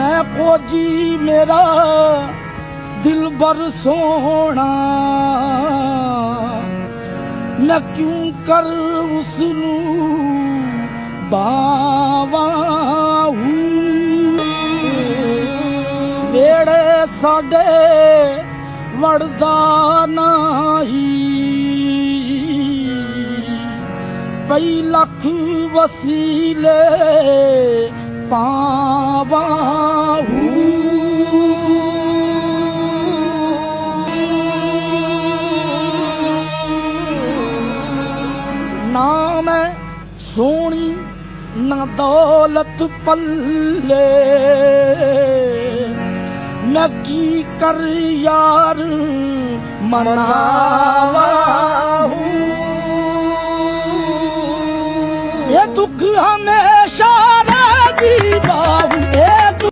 मैं खोजी मेरा दिल बर सोना, मैं क्यों कर उसनू बावा वेड़े साडे वड़दा नाही, कई लख वसीले पावा ना मैं सोनी ना दौलत पल्ले, मैं की कर यार मनावा ये दुख हमेशा